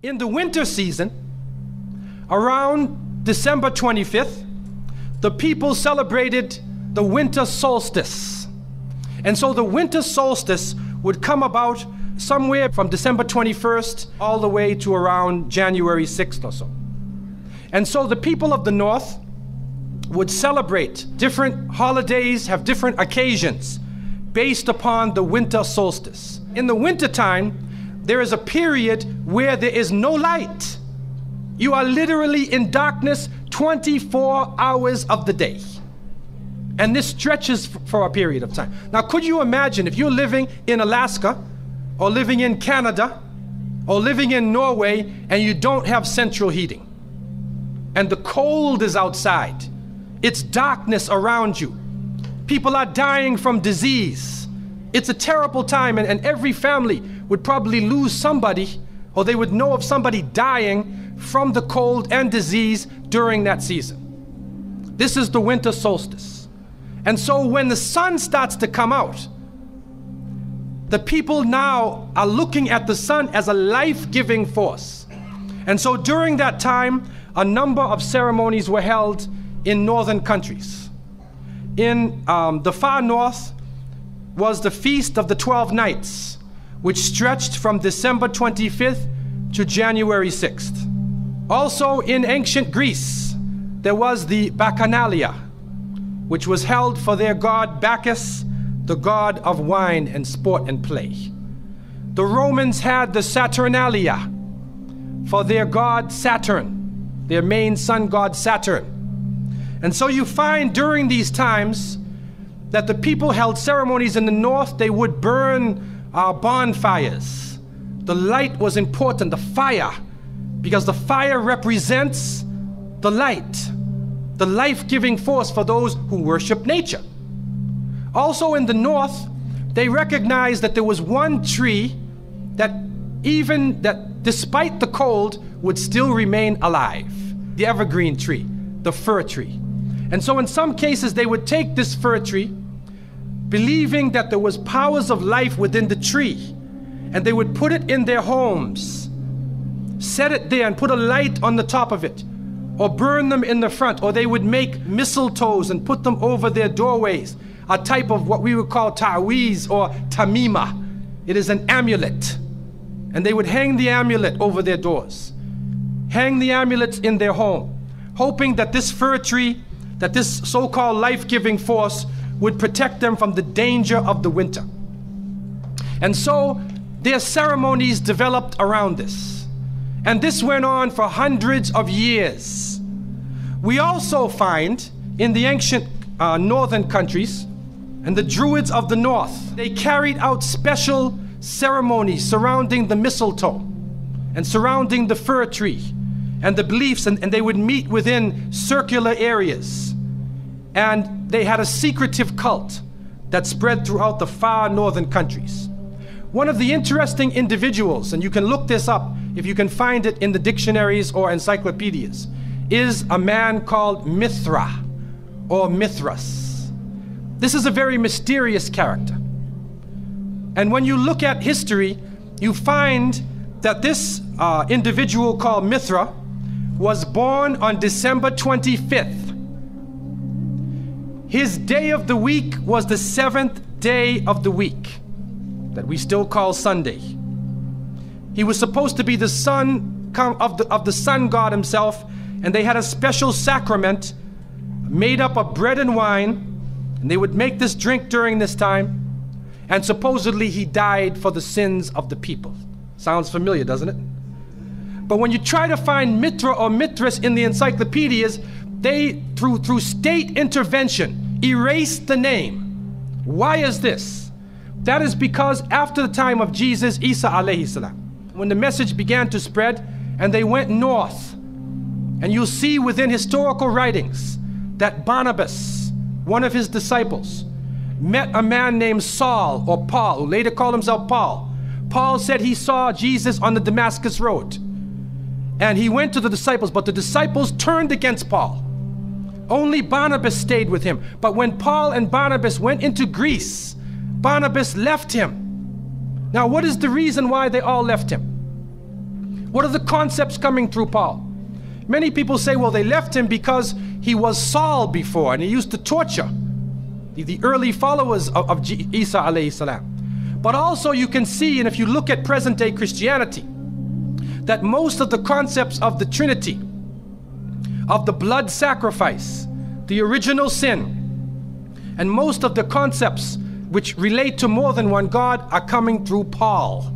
In the winter season, around December 25th, the people celebrated the winter solstice. And so the winter solstice would come about somewhere from December 21st all the way to around January 6th or so. And so the people of the north would celebrate different holidays, have different occasions based upon the winter solstice. In the wintertime, there is a period where there is no light. You are literally in darkness 24 hours of the day. And this stretches for a period of time. Now, could you imagine if you're living in Alaska or living in Canada or living in Norway and you don't have central heating and the cold is outside, it's darkness around you. People are dying from disease. It's a terrible time, and every family would probably lose somebody, or they would know of somebody dying from the cold and disease during that season. This is the winter solstice. And so when the sun starts to come out, the people now are looking at the sun as a life-giving force. And so during that time, a number of ceremonies were held in northern countries. In the far north was the Feast of the 12 Nights, which stretched from December 25th to January 6th. Also in ancient Greece, there was the Bacchanalia, which was held for their god Bacchus, the god of wine and sport and play. The Romans had the Saturnalia for their god Saturn, their main sun god Saturn. And so you find during these times that the people held ceremonies in the north. They would burn bonfires. The light was important, the fire, because the fire represents the light, the life-giving force for those who worship nature. Also in the north, they recognized that there was one tree that despite the cold would still remain alive, the evergreen tree, the fir tree. And so in some cases they would take this fir tree, believing that there was powers of life within the tree, and they would put it in their homes, set it there and put a light on the top of it, or burn them in the front, or they would make mistletoes and put them over their doorways, a type of what we would call ta'weez or tamima. It is an amulet. And they would hang the amulet over their doors, hang the amulets in their home, hoping that this fir tree, that this so-called life-giving force would protect them from the danger of the winter. And so their ceremonies developed around this. And this went on for hundreds of years. We also find in the ancient northern countries, and the Druids of the north, they carried out special ceremonies surrounding the mistletoe and surrounding the fir tree and the beliefs, and they would meet within circular areas. And they had a secretive cult that spread throughout the far northern countries. One of the interesting individuals, and you can look this up if you can find it in the dictionaries or encyclopedias, is a man called Mithra or Mithras. This is a very mysterious character. And when you look at history, you find that this individual called Mithra was born on December 25th. His day of the week was the 7th day of the week, that we still call Sunday. He was supposed to be the son of the sun god himself, and they had a special sacrament made up of bread and wine, and they would make this drink during this time, and supposedly he died for the sins of the people. Sounds familiar, doesn't it? But when you try to find Mithra or Mithras in the encyclopedias, they, through state intervention, erased the name. Why is this? That is because after the time of Jesus, Isa alayhi salam, when the message began to spread and they went north, and you'll see within historical writings that Barnabas, one of his disciples, met a man named Saul or Paul, who later called himself Paul. Paul said he saw Jesus on the Damascus road. And he went to the disciples, but the disciples turned against Paul. Only Barnabas stayed with him. But when Paul and Barnabas went into Greece, Barnabas left him. Now, what is the reason why they all left him? What are the concepts coming through Paul? Many people say, well, they left him because he was Saul before and he used to torture the early followers of Isa alayhi salam. But also you can see, and if you look at present day Christianity, that most of the concepts of the Trinity, of the blood sacrifice, the original sin, and most of the concepts which relate to more than one God are coming through Paul.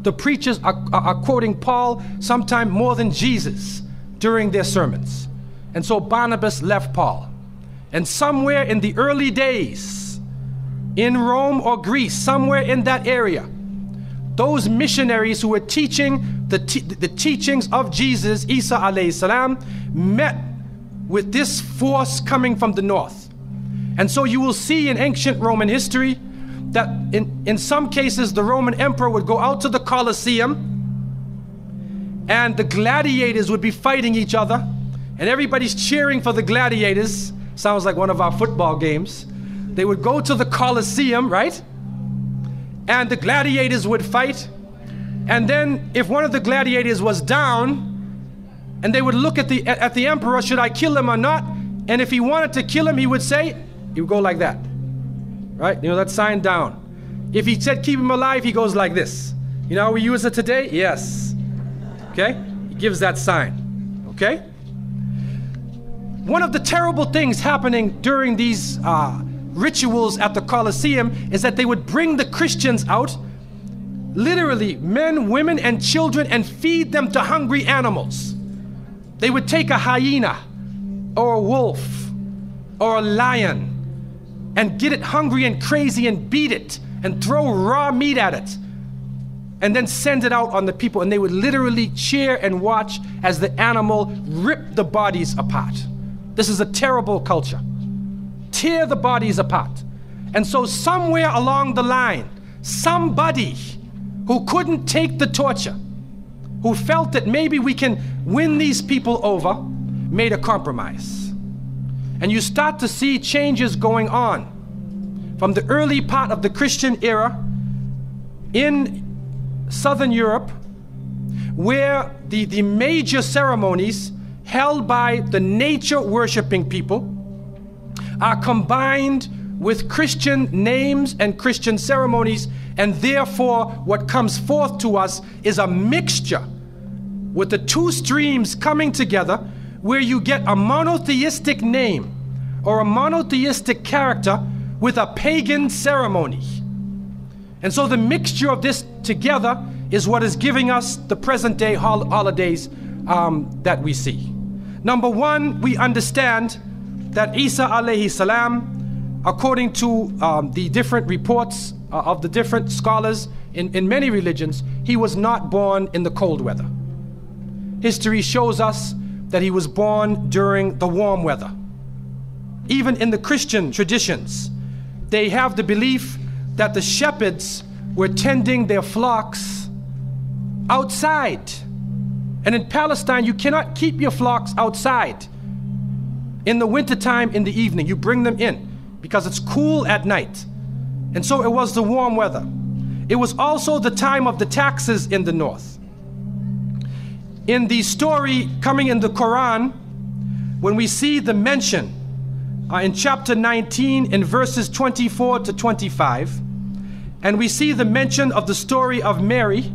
The preachers are quoting Paul sometime more than Jesus during their sermons. And so Barnabas left Paul. And somewhere in the early days, in Rome or Greece, somewhere in that area, those missionaries who were teaching the teachings of Jesus, Isa alayhi salam, met with this force coming from the north. And so you will see in ancient Roman history that in some cases the Roman emperor would go out to the Colosseum and the gladiators would be fighting each other and everybody's cheering for the gladiators. Sounds like one of our football games. They would go to the Colosseum, right? And the gladiators would fight. And then if one of the gladiators was down, and they would look at the emperor, should I kill him or not? And if he wanted to kill him, he would say, he would go like that, right? You know, that sign down. If he said keep him alive, he goes like this. You know how we use it today? Yes. Okay? He gives that sign. Okay? One of the terrible things happening during these rituals at the Colosseum is that they would bring the Christians out, literally men, women, and children, and feed them to hungry animals. They would take a hyena or a wolf or a lion and get it hungry and crazy and beat it and throw raw meat at it and then send it out on the people, and they would literally cheer and watch as the animal ripped the bodies apart. This is a terrible culture. Tear the bodies apart. And so somewhere along the line, somebody who couldn't take the torture, who felt that maybe we can win these people over, made a compromise. And you start to see changes going on from the early part of the Christian era in Southern Europe, where the major ceremonies held by the nature worshiping people are combined with Christian names and Christian ceremonies, and therefore what comes forth to us is a mixture with the two streams coming together, where you get a monotheistic name or a monotheistic character with a pagan ceremony. And so the mixture of this together is what is giving us the present day holidays that we see. Number one, we understand that Isa alayhi salam, according to the different reports of the different scholars in many religions, he was not born in the cold weather. History shows us that he was born during the warm weather. Even in the Christian traditions, they have the belief that the shepherds were tending their flocks outside. And in Palestine, you cannot keep your flocks outside in the wintertime in the evening. You bring them in because it's cool at night. And so it was the warm weather. It was also the time of the taxes in the north. In the story coming in the Quran, when we see the mention in chapter 19 in verses 24 to 25, and we see the mention of the story of Mary,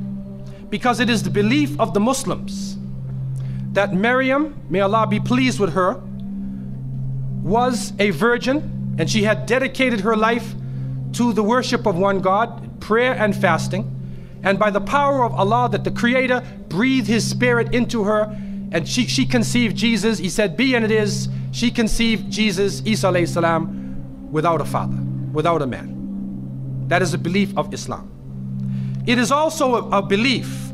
because it is the belief of the Muslims that Maryam, may Allah be pleased with her, was a virgin, and she had dedicated her life to the worship of one God, prayer and fasting. And by the power of Allah, that the Creator breathed His Spirit into her, and she conceived Jesus. He said, be and it is. She conceived Jesus, Isa alayhi salam, without a father, without a man. That is a belief of Islam. It is also a belief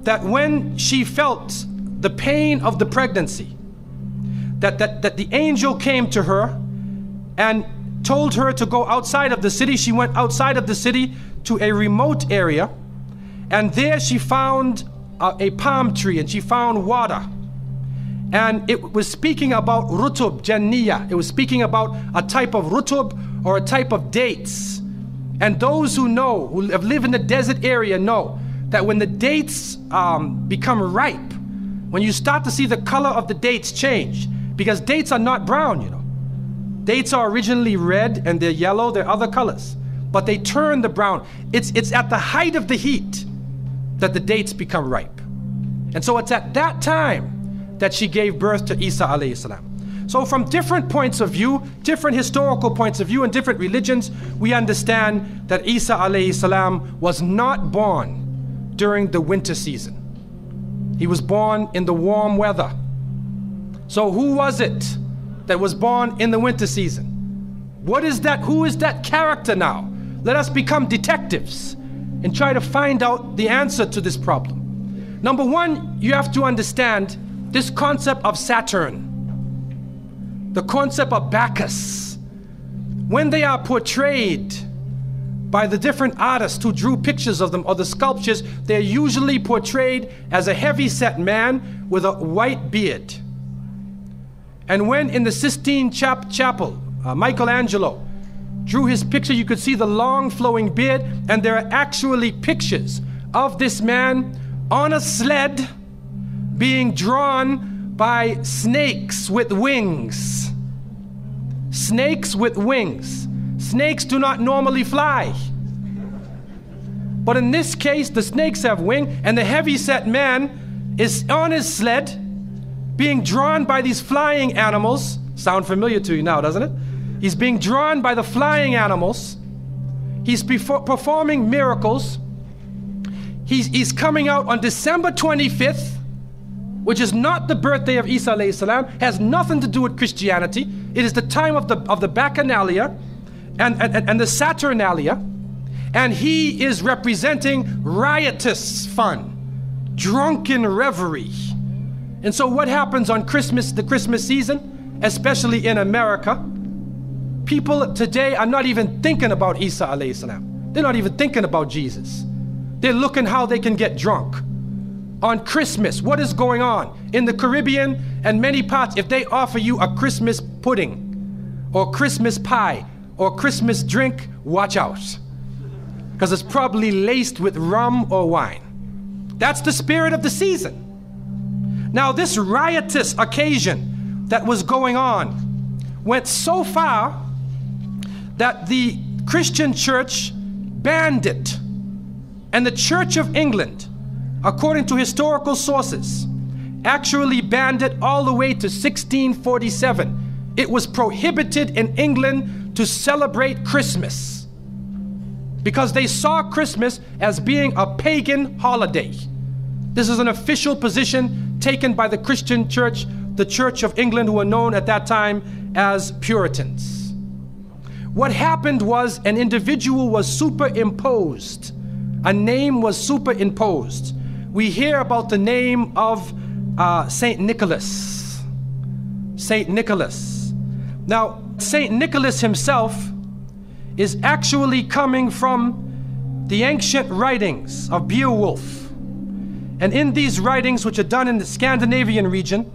that when she felt the pain of the pregnancy, that the angel came to her and told her to go outside of the city. She went outside of the city to a remote area, and there she found a palm tree, and she found water. And it was speaking about rutub, janniya. It was speaking about a type of rutub, or a type of dates. And those who know, who have lived in the desert area, know that when the dates become ripe, when you start to see the color of the dates change, because dates are not brown, you know. Dates are originally red and they're yellow, they're other colors, but they turn the brown. It's at the height of the heat that the dates become ripe. And so it's at that time that she gave birth to Isa alayhi salam. So from different points of view, different historical points of view and different religions, we understand that Isa alayhi salam was not born during the winter season. He was born in the warm weather. So who was it that was born in the winter season? What is that? Who is that character now? Let us become detectives and try to find out the answer to this problem. Number one, you have to understand this concept of Saturn, the concept of Bacchus. When they are portrayed by the different artists who drew pictures of them or the sculptures, they're usually portrayed as a heavy-set man with a white beard. And when in the Sistine Chapel, Michelangelo drew his picture, you could see the long flowing beard, and there are actually pictures of this man on a sled being drawn by snakes with wings. Snakes with wings. Snakes do not normally fly. But in this case, the snakes have wings, and the heavy-set man is on his sled being drawn by these flying animals. Sound familiar to you now, doesn't it? He's being drawn by the flying animals. He's performing miracles. He's coming out on December 25th, which is not the birthday of Isa alayhi salam, has nothing to do with Christianity. It is the time of the Bacchanalia and the Saturnalia, and he is representing riotous fun, drunken revelry. And so what happens on Christmas, the Christmas season, especially in America, people today are not even thinking about Isa alayhi salam. They're not even thinking about Jesus. They're looking how they can get drunk. On Christmas, what is going on? In the Caribbean and many parts, if they offer you a Christmas pudding or Christmas pie or Christmas drink, watch out. Because it's probably laced with rum or wine. That's the spirit of the season. Now, this riotous occasion that was going on went so far that the Christian church banned it. And the Church of England, according to historical sources, actually banned it all the way to 1647. It was prohibited in England to celebrate Christmas because they saw Christmas as being a pagan holiday. This is an official position taken by the Christian church, the Church of England, who were known at that time as Puritans. What happened was an individual was superimposed. A name was superimposed. We hear about the name of Saint Nicholas. Saint Nicholas. Now, Saint Nicholas himself is actually coming from the ancient writings of Beowulf. And in these writings, which are done in the Scandinavian region,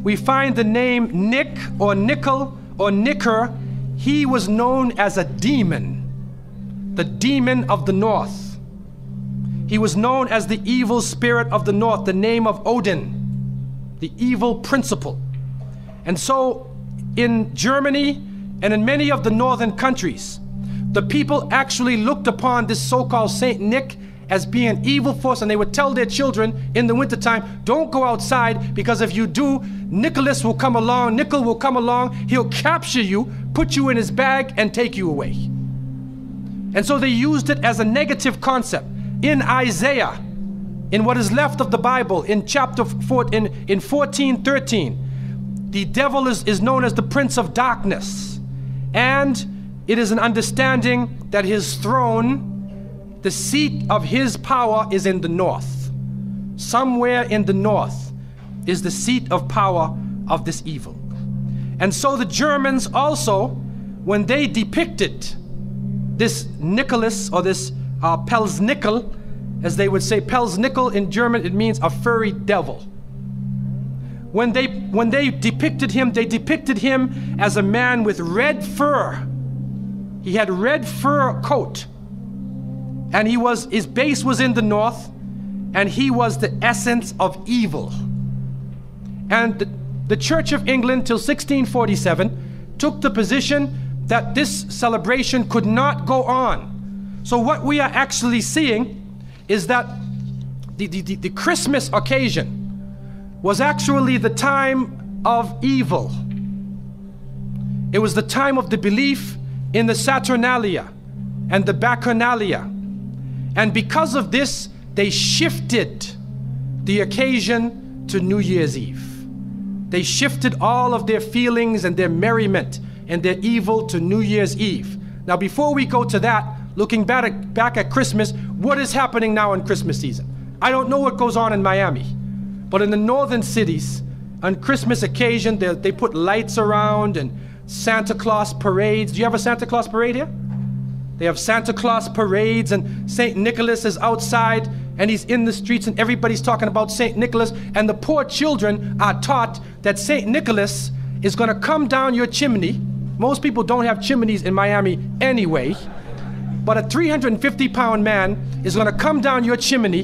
we find the name Nick or Nickel or Nicker. He was known as a demon, the demon of the north. He was known as the evil spirit of the north, the name of Odin, the evil principle. And so in Germany and in many of the northern countries, the people actually looked upon this so-called Saint Nick as being an evil force, and they would tell their children in the wintertime, don't go outside, because if you do, Nicholas will come along, Nickel will come along, he'll capture you, put you in his bag, and take you away. And so they used it as a negative concept. In Isaiah, in what is left of the Bible, in chapter 4, in 14:13, the devil is known as the prince of darkness. And it is an understanding that his throne, the seat of his power, is in the north. Somewhere in the north is the seat of power of this evil. And so the Germans also, when they depicted this Nicholas, or this Pelsnickel, as they would say, Pelsnickel in German, it means a furry devil. When they depicted him, they depicted him as a man with red fur. He had red fur coat. And his base was in the north, and he was the essence of evil. And the Church of England till 1647 took the position that this celebration could not go on. So what we are actually seeing is that the Christmas occasion was actually the time of evil. It was the time of the belief in the saturnalia and the bacchanalia. And because of this, they shifted the occasion to New Year's Eve. They shifted all of their feelings and their merriment and their evil to New Year's Eve. Now, before we go to that, looking back at Christmas, what is happening now in Christmas season? I don't know what goes on in Miami, but in the northern cities, on Christmas occasion, they put lights around and Santa Claus parades. Do you have a Santa Claus parade here? They have Santa Claus parades, and St. Nicholas is outside and he's in the streets and everybody's talking about St. Nicholas, and the poor children are taught that St. Nicholas is going to come down your chimney. Most people don't have chimneys in Miami anyway, but a 350-pound man is going to come down your chimney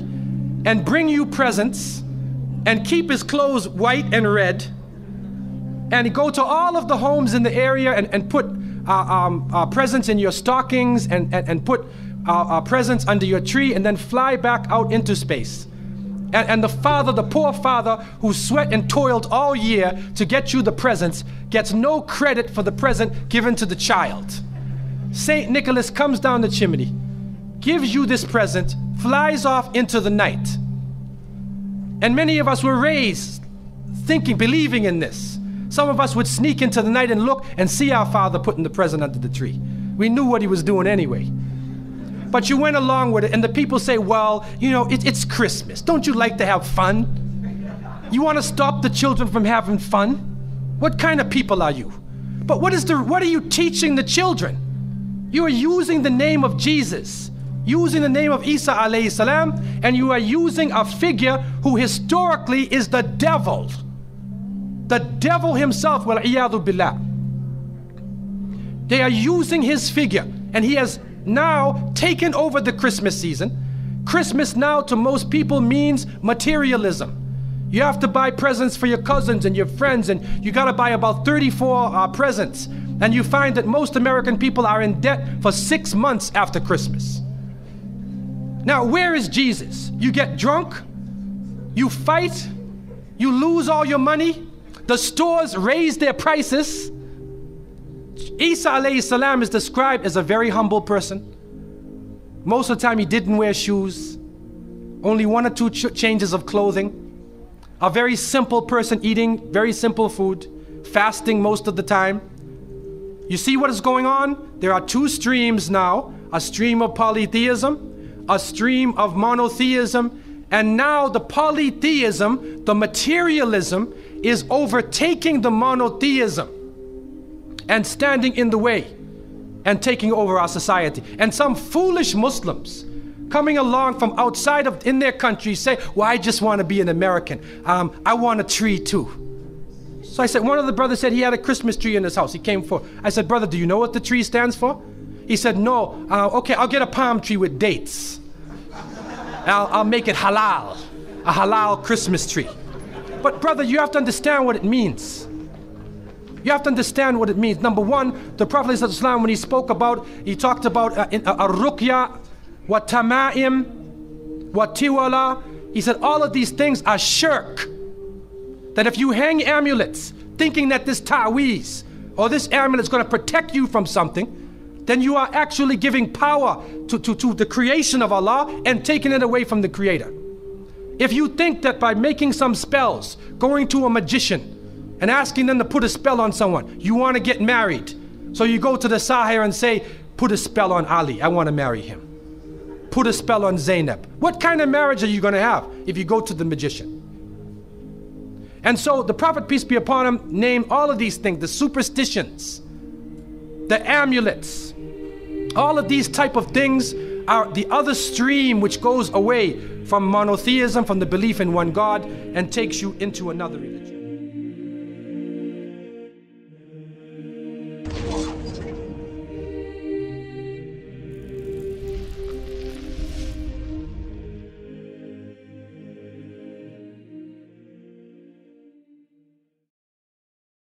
and bring you presents and keep his clothes white and red, and go to all of the homes in the area and put presents in your stockings and put presents under your tree, and then fly back out into space. And the poor father who sweat and toiled all year to get you the presents gets no credit for the present given to the child. St. Nicholas comes down the chimney, gives you this present, flies off into the night. And many of us were raised thinking, believing in this. Some of us would sneak into the night and look and see our father putting the present under the tree. We knew what he was doing anyway. But you went along with it, and the people say, well, you know, it's Christmas. Don't you like to have fun? You want to stop the children from having fun? What kind of people are you? But what are you teaching the children? You are using the name of Jesus, using the name of Isa alayhi salam, and you are using a figure who historically is the devil. The devil himself, wal-iyadhu billah. They are using his figure, and he has now taken over the Christmas season. Christmas now to most people means materialism. You have to buy presents for your cousins and your friends, and you got to buy about 34 presents. And you find that most American people are in debt for 6 months after Christmas. Now, where is Jesus? You get drunk, you fight, you lose all your money, the stores raise their prices. Isa alayhi salam is described as a very humble person. Most of the time he didn't wear shoes, only 1 or 2 changes of clothing. A very simple person eating very simple food, fasting most of the time. You see what is going on? There are 2 streams now, a stream of polytheism, a stream of monotheism, and now the polytheism, the materialism, is overtaking the monotheism and standing in the way and taking over our society. And some foolish Muslims coming along from outside of in their country say, well, I just want to be an American. I want a tree too. So I said, one of the brothers said he had a Christmas tree in his house. He came for, I said, brother, do you know what the tree stands for? He said, no. Okay, I'll get a palm tree with dates. I'll make it halal, a halal Christmas tree. But brother, you have to understand what it means. You have to understand what it means. Number one, the Prophet ﷺ, when he spoke about, he talked about ar-ruqya, wa tama'im, wa tiwala. He said all of these things are shirk. That if you hang amulets thinking that this ta'weez or this amulet is going to protect you from something, then you are actually giving power to the creation of Allah and taking it away from the Creator. If you think that by making some spells, going to a magician and asking them to put a spell on someone, you want to get married. So you go to the Sahir and say, put a spell on Ali, I want to marry him. Put a spell on Zainab. What kind of marriage are you going to have if you go to the magician? And so the Prophet, peace be upon him, named all of these things, the superstitions, the amulets, all of these type of things are the other stream which goes away from monotheism, from the belief in one God, and takes you into another religion.